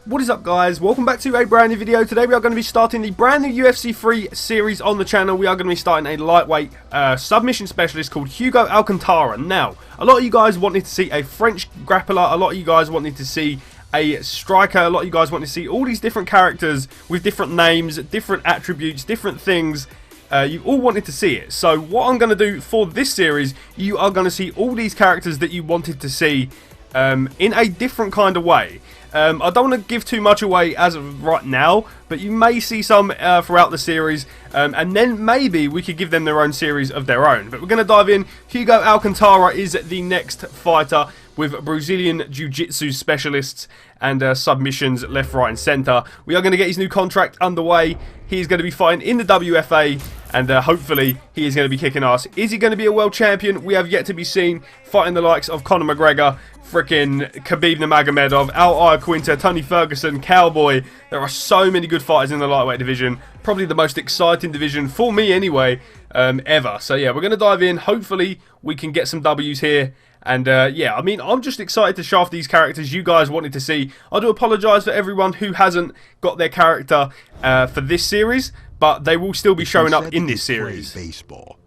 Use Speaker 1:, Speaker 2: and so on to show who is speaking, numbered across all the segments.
Speaker 1: What is up, guys? Welcome back to a brand new video. Today we are going to be starting the brand new UFC 3 series on the channel. We are going to be starting a lightweight submission specialist called Hugo Alcantara. Now, a lot of you guys wanted to see a French grappler, a lot of you guys wanted to see a striker, a lot of you guys wanted to see all these different characters with different names, different attributes, different things. You all wanted to see it. So what I'm going to do for this series, you are going to see all these characters that you wanted to see in a different kind of way. I don't want to give too much away as of right now, but you may see some throughout the series, and then maybe we could give them their own series of their own. But we're going to dive in. Hugo Alcantara is the next fighter with Brazilian Jiu-Jitsu specialists and submissions left, right and centre. We are going to get his new contract underway. He's going to be fighting in the WFA, and hopefully he is going to be kicking ass. Is he going to be a world champion? We have yet to be seen. Fighting the likes of Conor McGregor, freaking Khabib Nurmagomedov, Al Iaquinta, Tony Ferguson, Cowboy. There are so many good fighters in the lightweight division. Probably the most exciting division, for me anyway, ever. So yeah, we're going to dive in. Hopefully we can get some W's here. And yeah, I mean, I'm just excited to shaft these characters you guys wanted to see. I do apologise for everyone who hasn't got their character for this series, but they will still be showing up in this series.
Speaker 2: Play baseball,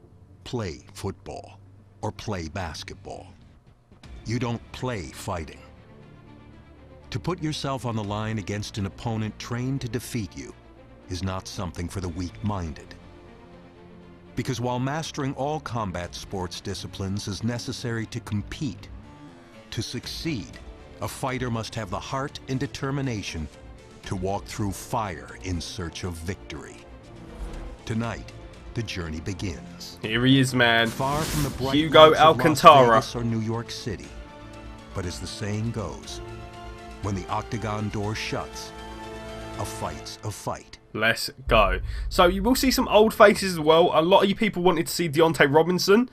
Speaker 2: play football, or play basketball. You don't play fighting. To put yourself on the line against an opponent trained to defeat you is not something for the weak-minded. Because while mastering all combat sports disciplines is necessary to compete, to succeed, a fighter must have the heart and determination to walk through fire in search of victory. Tonight, the journey begins.
Speaker 1: Here he is, man.
Speaker 2: Far from the bright
Speaker 1: Hugo
Speaker 2: lights of
Speaker 1: Alcantara.
Speaker 2: Las Vegas or New York City. But as the saying goes, when the octagon door shuts, a fight's a fight.
Speaker 1: Let's go. So you will see some old faces as well. A lot of you people wanted to see Deontay Robinson.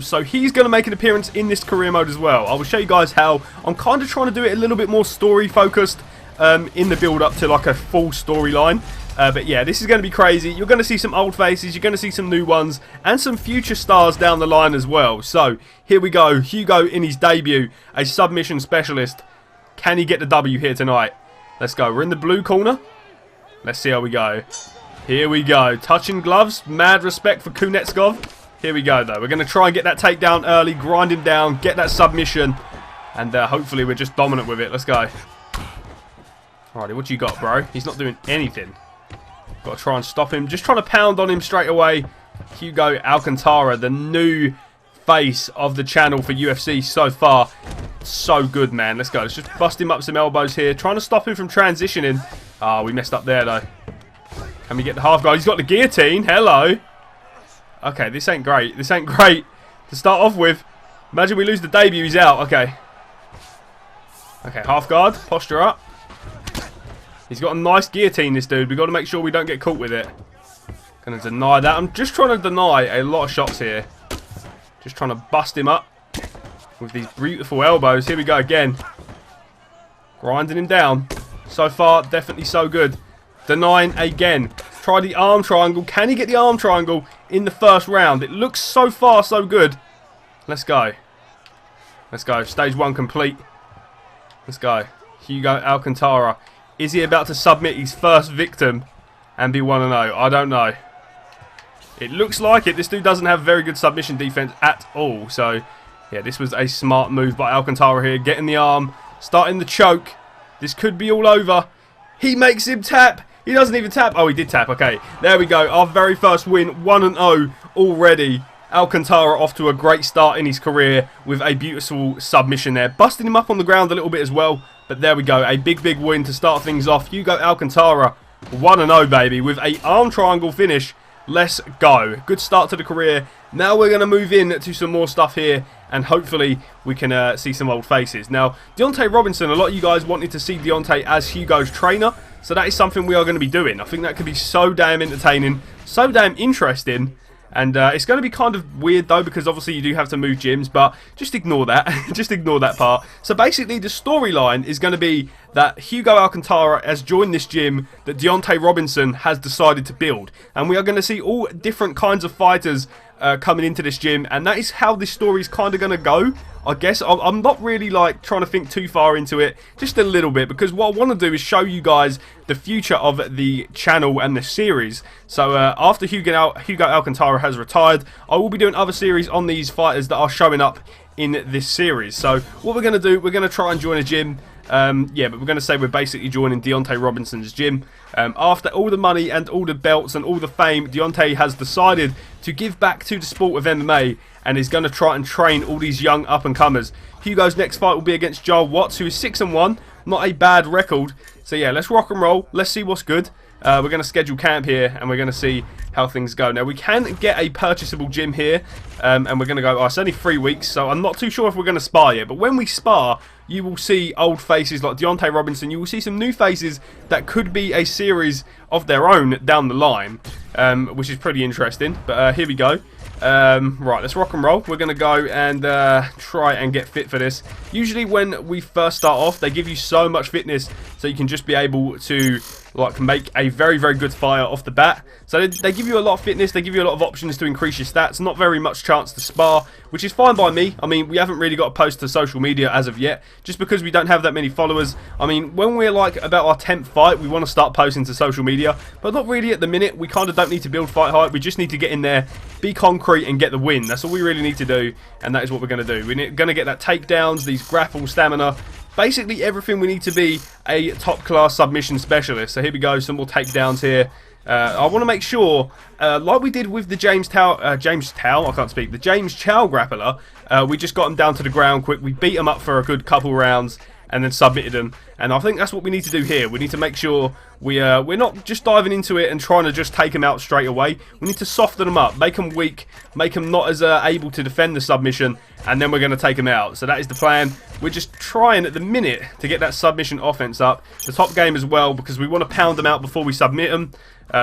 Speaker 1: So he's going to make an appearance in this career mode as well. I will show you guys how. I'm kind of trying to do it a little bit more story focused in the build up to like a full storyline. But yeah, this is going to be crazy. You're going to see some old faces, you're going to see some new ones, and some future stars down the line as well. So here we go. Hugo in his debut, a submission specialist. Can he get the W here tonight? Let's go. We're in the blue corner. Let's see how we go. Here we go. Touching gloves. Mad respect for Kunetskov. Here we go, though. We're going to try and get that takedown early, grind him down, get that submission, and hopefully we're just dominant with it. Let's go. Alrighty, what you got, bro? He's not doing anything. Got to try and stop him. Just trying to pound on him straight away. Hugo Alcantara, the new face of the channel for UFC so far. So good, man. Let's go. Let's just bust him up some elbows here. Trying to stop him from transitioning. Ah, we messed up there, though. Can we get the half guard? He's got the guillotine. Hello. Okay, this ain't great. This ain't great to start off with. Imagine we lose the debut. He's out. Okay. Okay, half guard. Posture up. He's got a nice guillotine, this dude. We've got to make sure we don't get caught with it. Gonna deny that. I'm just trying to deny a lot of shots here. Just trying to bust him up with these beautiful elbows. Here we go again. Grinding him down. So far, definitely so good. Denying again. Try the arm triangle. Can he get the arm triangle in the first round? It looks so far so good. Let's go. Let's go. Stage 1 complete. Let's go. Hugo Alcantara. Is he about to submit his first victim and be 1-0? I don't know. It looks like it. This dude doesn't have very good submission defense at all. So, yeah, this was a smart move by Alcantara here. Getting the arm. Starting the choke. This could be all over. He makes him tap. He doesn't even tap. Oh, he did tap. Okay, there we go. Our very first win. 1-0 already. Alcantara off to a great start in his career with a beautiful submission there. Busting him up on the ground a little bit as well. But there we go. A big, big win to start things off. Hugo Alcantara, 1-0, baby, with a arm triangle finish. Let's go. Good start to the career. Now we're going to move in to some more stuff here, and hopefully we can see some old faces. Now, Deontay Robinson, a lot of you guys wanted to see Deontay as Hugo's trainer, so that is something we are going to be doing. I think that could be so damn entertaining, so damn interesting. And it's going to be kind of weird, though, because obviously you do have to move gyms, but just ignore that. Just ignore that part. So basically, the storyline is going to be that Hugo Alcantara has joined this gym that Deontay Robinson has decided to build. And we are going to see all different kinds of fighters coming into this gym, and that is how this story is kind of going to go. I guess I'm not really like trying to think too far into it, just a little bit, because what I want to do is show you guys the future of the channel and the series. So after Hugo Alcantara has retired, I will be doing other series on these fighters that are showing up in this series. So what we're going to do, we're going to try and join a gym. Yeah, but we're going to say we're basically joining Deontay Robinson's gym. After all the money and all the belts and all the fame, Deontay has decided to give back to the sport of MMA and is going to try and train all these young up-and-comers. Hugo's next fight will be against Joel Watts, who is 6-1, not a bad record. So yeah, let's rock and roll. Let's see what's good. We're going to schedule camp here, and we're going to see how things go. Now, we can get a purchasable gym here, and we're going to go, it's only 3 weeks, so I'm not too sure if we're going to spar yet. But when we spar, you will see old faces like Deontay Robinson. You will see some new faces that could be a series of their own down the line, which is pretty interesting. But here we go. Right, let's rock and roll. We're going to go and try and get fit for this. Usually when we first start off, they give you so much fitness so you can just be able to like make a very, very good fire off the bat. So they give you a lot of fitness, they give you a lot of options to increase your stats, not very much chance to spar, which is fine by me. I mean, we haven't really got a post to social media as of yet, just because we don't have that many followers. I mean, when we're like about our 10th fight, we want to start posting to social media, but not really at the minute. We kind of don't need to build fight hype, we just need to get in there, be concrete and get the win. That's all we really need to do, and that is what we're going to do. We're going to get that takedowns, these grapple, stamina, basically everything we need to be a top class submission specialist. So here we go, some more takedowns here. I want to make sure, like we did with the James Chow grappler, we just got him down to the ground quick. We beat him up for a good couple rounds and then submitted him. And I think that's what we need to do here. We need to make sure we're not just diving into it and trying to just take him out straight away. We need to soften him up, make him weak, make him not as able to defend the submission, and then we're going to take him out. So that is the plan. We're just trying at the minute to get that submission offense up. The top game as well, because we want to pound them out before we submit them.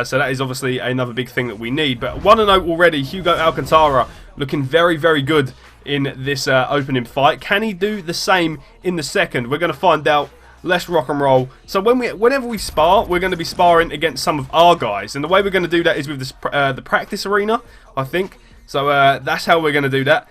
Speaker 1: So that is obviously another big thing that we need. But 1-0 already, Hugo Alcantara looking very, very good in this opening fight. Can he do the same in the second? We're going to find out. Let's rock and roll. So whenever we spar, we're going to be sparring against some of our guys. And the way we're going to do that is with this, the practice arena, I think. So that's how we're going to do that.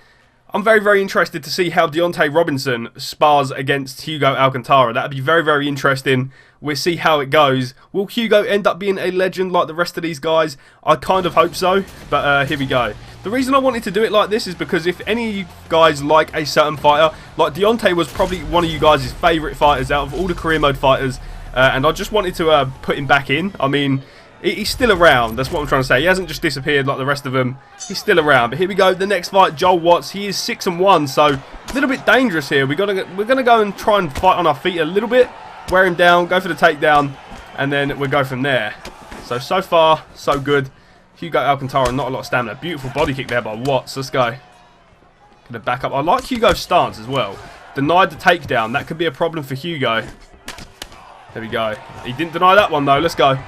Speaker 1: I'm very, very interested to see how Deontay Robinson spars against Hugo Alcantara. That would be very, very interesting. We'll see how it goes. Will Hugo end up being a legend like the rest of these guys? I kind of hope so, but here we go. The reason I wanted to do it like this is because if any of you guys like a certain fighter, like Deontay was probably one of you guys' favourite fighters out of all the career mode fighters, and I just wanted to put him back in. I mean, he's still around, that's what I'm trying to say. He hasn't just disappeared like the rest of them. He's still around. But here we go, the next fight, Joel Watts. He is 6-1, so a little bit dangerous here. We're gonna go and try and fight on our feet a little bit, wear him down, go for the takedown, and then we'll go from there. So far, so good. Hugo Alcantara, not a lot of stamina. Beautiful body kick there by Watts. Let's go. Gonna back up. I like Hugo's stance as well. Denied the takedown. That could be a problem for Hugo. There we go. He didn't deny that one though. Let's go.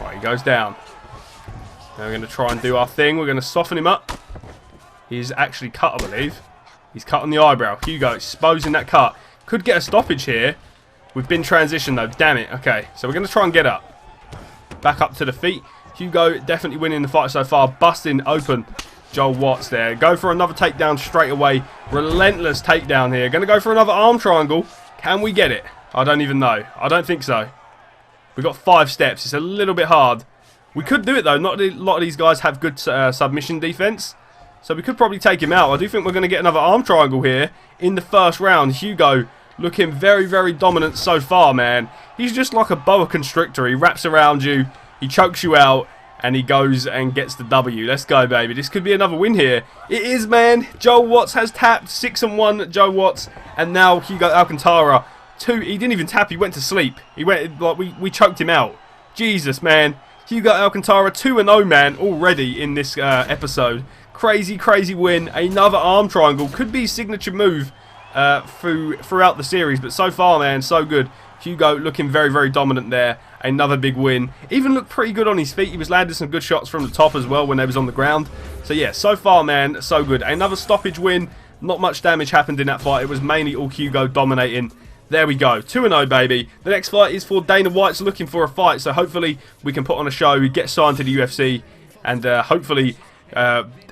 Speaker 1: Right, he goes down. Now we're going to try and do our thing. We're going to soften him up. He's actually cut, I believe. He's cut on the eyebrow. Hugo exposing that cut. Could get a stoppage here. We've been transitioned though. Damn it. Okay, so we're going to try and get up. Back up to the feet. Hugo definitely winning the fight so far. Busting open Joel Watts there. Go for another takedown straight away. Relentless takedown here. Going to go for another arm triangle. Can we get it? I don't even know. I don't think so. We've got 5 steps. It's a little bit hard. We could do it though. Not a lot of these guys have good submission defense. So we could probably take him out. I do think we're going to get another arm triangle here in the first round. Hugo looking very, very dominant so far, man. He's just like a boa constrictor. He wraps around you. He chokes you out. And he goes and gets the W. Let's go, baby. This could be another win here. It is, man. Joel Watts has tapped. 6-1, Joel Watts. And now Hugo Alcantara. 2. He didn't even tap. He went to sleep. He went like we choked him out. Jesus, man. Hugo Alcantara 2-0, man, already in this episode. Crazy, crazy win. Another arm triangle. Could be signature move throughout the series. But so far, man, so good. Hugo looking very, very dominant there. Another big win. Even looked pretty good on his feet. He was landing some good shots from the top as well when they was on the ground. So yeah, so far, man, so good. Another stoppage win. Not much damage happened in that fight. It was mainly all Hugo dominating. There we go. 2-0, baby. The next fight is for Dana White's looking for a fight. So hopefully we can put on a show, get signed to the UFC. And hopefully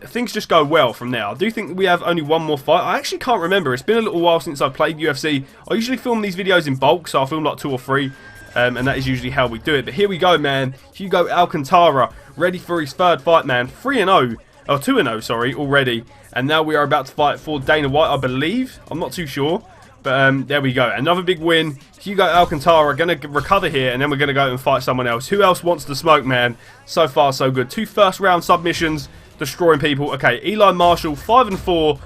Speaker 1: things just go well from there. I do think we have only one more fight. I actually can't remember. It's been a little while since I've played UFC. I usually film these videos in bulk. So I film like 2 or 3. And that is usually how we do it. But here we go, man. Hugo Alcantara ready for his third fight, man. 3-0. Oh, 2-0, sorry, already. And now we are about to fight for Dana White, I believe. I'm not too sure. But there we go. Another big win. Hugo Alcantara going to recover here. And then we're going to go and fight someone else. Who else wants to smoke, man? So far, so good. 2 first-round submissions. Destroying people. Okay, Eli Marshall, 5-4.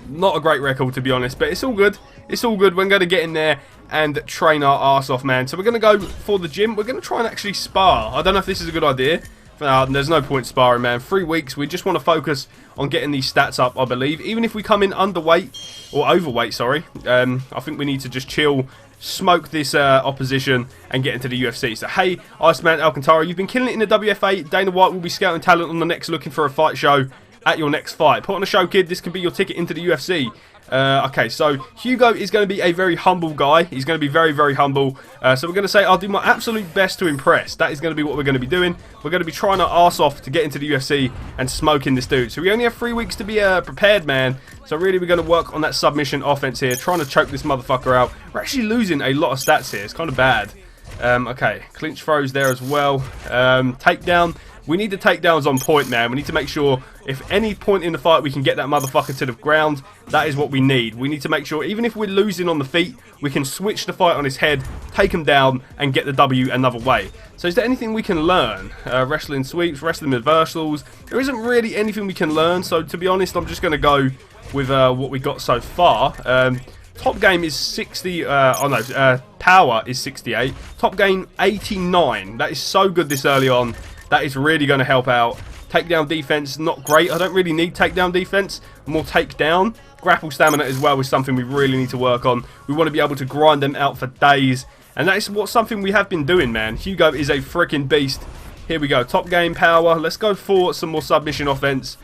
Speaker 1: Not a great record, to be honest. But it's all good. It's all good. We're going to get in there and train our arse off, man. So we're going to go for the gym. We're going to try and actually spar. I don't know if this is a good idea. There's no point sparring, man. 3 weeks. We just want to focus on getting these stats up, I believe. Even if we come in underweight, or overweight, sorry. I think we need to just chill, smoke this opposition, and get into the UFC. So, hey, Iceman Alcantara, you've been killing it in the WFA. Dana White will be scouting talent on the next Looking for a Fight show at your next fight. Put on a show, kid. This could be your ticket into the UFC. Okay, so Hugo is going to be a very humble guy. He's going to be very, very humble. So we're going to say, I'll do my absolute best to impress. That is going to be what we're going to be doing. We're going to be trying our arse off to get into the UFC and smoking this dude. So we only have 3 weeks to be prepared, man. So really, we're going to work on that submission offense here, trying to choke this motherfucker out. We're actually losing a lot of stats here. It's kind of bad. Okay, clinch throws there as well. Takedown. We need the takedowns on point, man. We need to make sure if any point in the fight we can get that motherfucker to the ground, that is what we need. We need to make sure, even if we're losing on the feet, we can switch the fight on his head, take him down, and get the W another way. So is there anything we can learn? Wrestling sweeps, wrestling reversals. There isn't really anything we can learn, so to be honest, I'm just going to go with what we got so far. Top game is 60, power is 68. Top game 89. That is so good this early on. That is really going to help out. Takedown defense, not great. I don't really need takedown defense. More takedown. Grapple stamina as well is something we really need to work on. We want to be able to grind them out for days. And that is something we have been doing, man. Hugo is a freaking beast. Here we go. Top game power. Let's go for some more submission offense.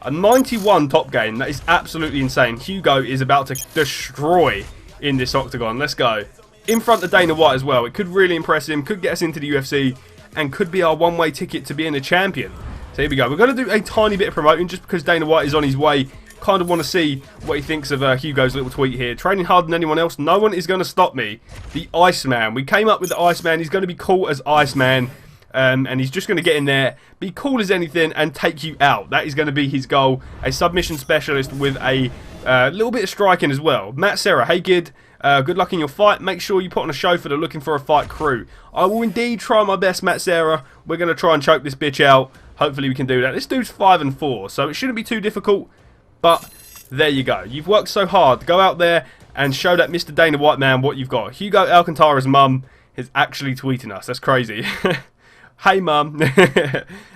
Speaker 1: A 91 top game. That is absolutely insane. Hugo is about to destroy in this octagon. Let's go. In front of Dana White as well. It could really impress him. Could get us into the UFC. And could be our one-way ticket to being a champion. So here we go. We're going to do a tiny bit of promoting just because Dana White is on his way. Kind of want to see what he thinks of Hugo's little tweet here. Training harder than anyone else. No one is going to stop me. The Iceman. We came up with the Iceman. He's going to be cool as Iceman. And he's just going to get in there, be cool as anything, and take you out. That is going to be his goal. A submission specialist with a little bit of striking as well. Matt Serra. Hey, kid. Good luck in your fight. Make sure you put on a show for the Looking for a Fight crew. I will indeed try my best, Matt Serra. We're going to try and choke this bitch out. Hopefully we can do that. This dude's 5-4, so it shouldn't be too difficult. But there you go. You've worked so hard. Go out there and show that Mr. Dana White man what you've got. Hugo Alcantara's mum is actually tweeting us. That's crazy. Hey, mum.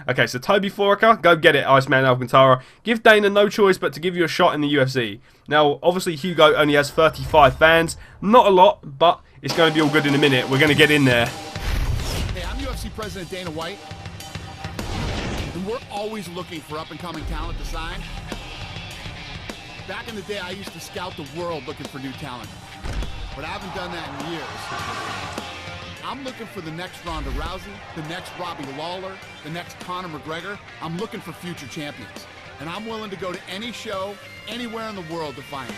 Speaker 1: Okay, so Toby Foraker, go get it, Iceman Alcantara. Give Dana no choice but to give you a shot in the UFC. Now, obviously, Hugo only has 35 fans. Not a lot, but it's going to be all good in a minute. We're going to get in there.
Speaker 3: Hey, I'm UFC President Dana White, and we're always looking for up-and-coming talent to sign. Back in the day, I used to scout the world looking for new talent, but I haven't done that in years. I'm looking for the next Ronda Rousey, the next Robbie Lawler, the next Conor McGregor. I'm looking for future champions. And I'm willing to go to any show, anywhere in the world to find them.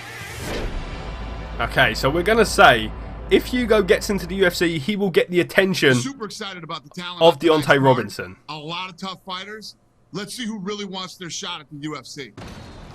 Speaker 1: Okay, so we're going to say, if Hugo gets into the UFC, he will get the attention
Speaker 3: Super excited about the talent
Speaker 1: of Deontay Robinson.
Speaker 3: A lot of tough fighters. Let's see who really wants their shot at the UFC.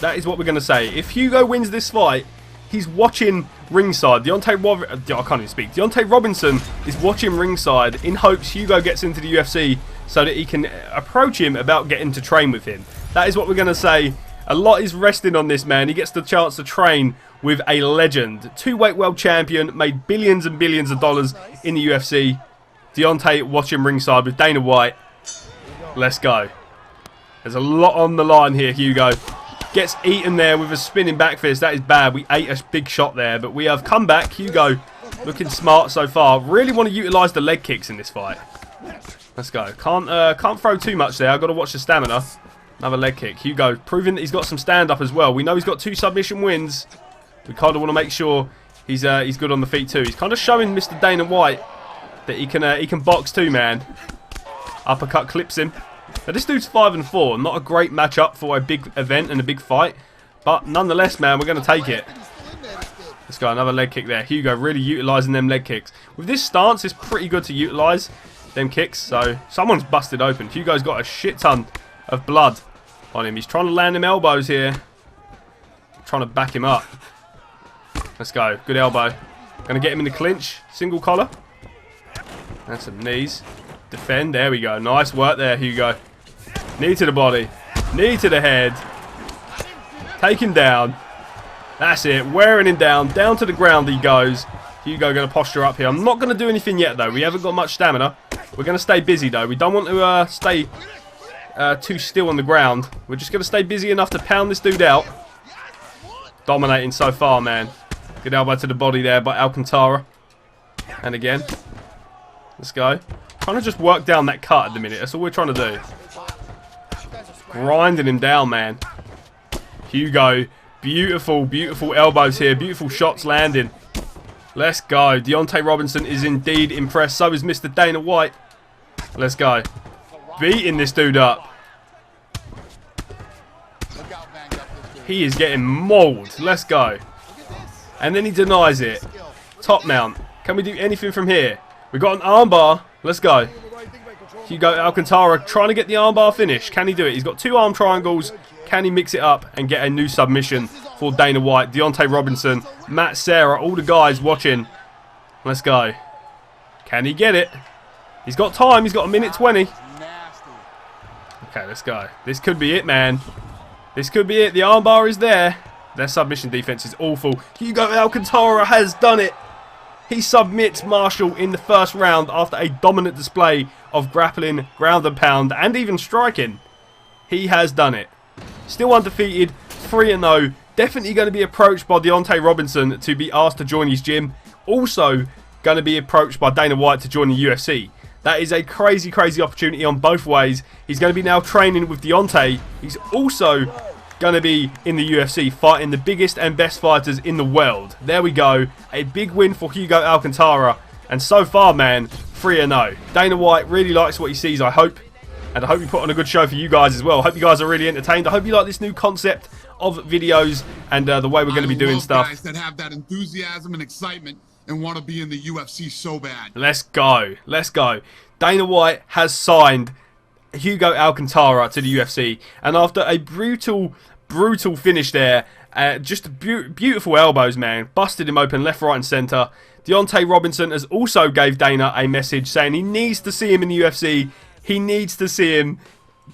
Speaker 1: That is what we're going to say. If Hugo wins this fight, he's watching ringside. I can't even speak. Deontay Robinson is watching ringside in hopes Hugo gets into the UFC so that he can approach him about getting to train with him. That is what we're going to say. A lot is resting on this man. He gets the chance to train with a legend. 2-weight world champion, made billions and billions of dollars in the UFC. Deontay watching ringside with Dana White. Let's go. There's a lot on the line here, Hugo. Gets eaten there with a spinning back fist. That is bad. We ate a big shot there, but we have come back. Hugo looking smart so far. Really want to utilise the leg kicks in this fight. Let's go. Can't throw too much there. I've got to watch the stamina. Another leg kick. Hugo proving that he's got some stand-up as well. We know he's got 2 submission wins. We kind of want to make sure He's good on the feet too. He's kind of showing Mr. Dana White that he can box too, man. Uppercut clips him. Now this dude's 5-4. Not a great matchup for a big event and a big fight, but nonetheless, man, we're gonna take it. Let's go, another leg kick there. Hugo really utilising them leg kicks. With this stance, it's pretty good to utilise them kicks. So someone's busted open. Hugo's got a shit ton of blood on him. He's trying to land them elbows here. Trying to back him up. Let's go. Good elbow. Gonna get him in the clinch. Single collar. And some knees. Defend. There we go. Nice work there, Hugo. Knee to the body. Knee to the head. Take him down. That's it. Wearing him down. Down to the ground he goes. Hugo going to posture up here. I'm not going to do anything yet, though. We haven't got much stamina. We're going to stay busy, though. We don't want to stay too still on the ground. We're just going to stay busy enough to pound this dude out. Dominating so far, man. Good elbow to the body there by Alcantara. And again. Let's go. Trying to just work down that cut at the minute. That's all we're trying to do. Grinding him down, man. Hugo. Beautiful, beautiful elbows here. Beautiful shots landing. Let's go. Deontay Robinson is indeed impressed. So is Mr. Dana White. Let's go. Beating this dude up. He is getting mauled. Let's go. And then he denies it. Top mount. Can we do anything from here? We got an armbar. Let's go. Hugo Alcantara trying to get the armbar finish. Can he do it? He's got 2 arm triangles. Can he mix it up and get a new submission for Dana White, Deontay Robinson, Matt Serra, all the guys watching? Let's go. Can he get it? He's got time. He's got 1:20. Okay, let's go. This could be it, man. This could be it. The armbar is there. Their submission defense is awful. Hugo Alcantara has done it. He submits Marshall in the first round after a dominant display of grappling, ground and pound, and even striking. He has done it. Still undefeated, 3-0. Definitely going to be approached by Deontay Robinson to be asked to join his gym. Also going to be approached by Dana White to join the UFC. That is a crazy, crazy opportunity on both ways. He's going to be now training with Deontay. He's also going to be in the UFC fighting the biggest and best fighters in the world. There we go. A big win for Hugo Alcantara. And so far, man, 3-0. Dana White really likes what he sees, I hope. And I hope we put on a good show for you guys as well. I hope you guys are really entertained. I hope you like this new concept of videos and the way we're going to be doing stuff.
Speaker 3: Guys that have that enthusiasm and excitement and want to be in the UFC so bad.
Speaker 1: Let's go. Let's go. Dana White has signed Hugo Alcantara to the UFC. And after a brutal finish there, just beautiful elbows, man. Busted him open left, right and centre. Deontay Robinson has also gave Dana a message saying he needs to see him in the UFC. He needs to see him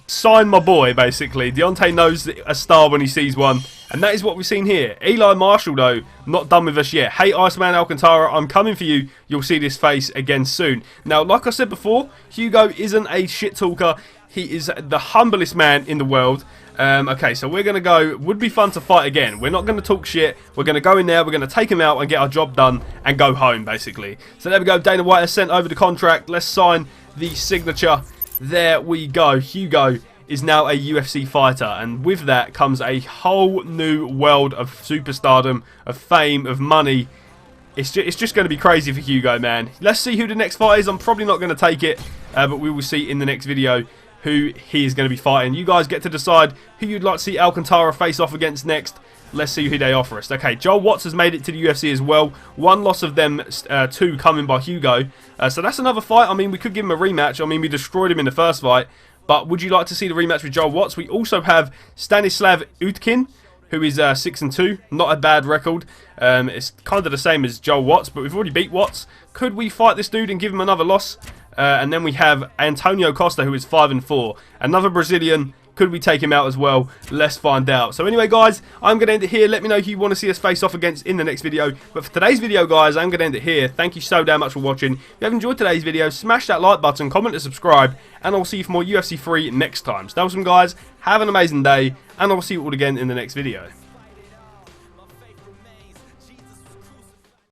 Speaker 1: sign my boy, basically. Deontay knows a star when he sees one. And that is what we've seen here. Eli Marshall, though, not done with us yet. Hey, Iceman Alcantara, I'm coming for you. You'll see this face again soon. Now, like I said before, Hugo isn't a shit talker. He is the humblest man in the world. Okay, so we're going to go. Would be fun to fight again. We're not going to talk shit. We're going to go in there. We're going to take him out and get our job done and go home, basically. So there we go. Dana White has sent over the contract. Let's sign the signature. There we go. Hugo is now a UFC fighter, and with that comes a whole new world of superstardom, of fame, of money. It's just going to be crazy for Hugo, man. Let's see who the next fight is. I'm probably not going to take it, but we will see in the next video who he is going to be fighting. You guys get to decide who you'd like to see Alcantara face off against next. Let's see who they offer us. Okay, Joel Watts has made it to the UFC as well. 1 loss of them, 2 coming by Hugo. So that's another fight. I mean, we could give him a rematch. I mean, we destroyed him in the first fight. But would you like to see the rematch with Joel Watts? We also have Stanislav Utkin, who is 6-2. Not a bad record. It's kind of the same as Joel Watts, but we've already beat Watts. Could we fight this dude and give him another loss? And then we have Antonio Costa, who is 5-4. Another Brazilian. Could we take him out as well? Let's find out. So anyway, guys, I'm going to end it here. Let me know who you want to see us face off against in the next video. But for today's video, guys, I'm going to end it here. Thank you so damn much for watching. If you have enjoyed today's video, smash that like button, comment and subscribe. And I'll see you for more UFC 3 next time. So that was some guys. Have an amazing day. And I'll see you all again in the next video.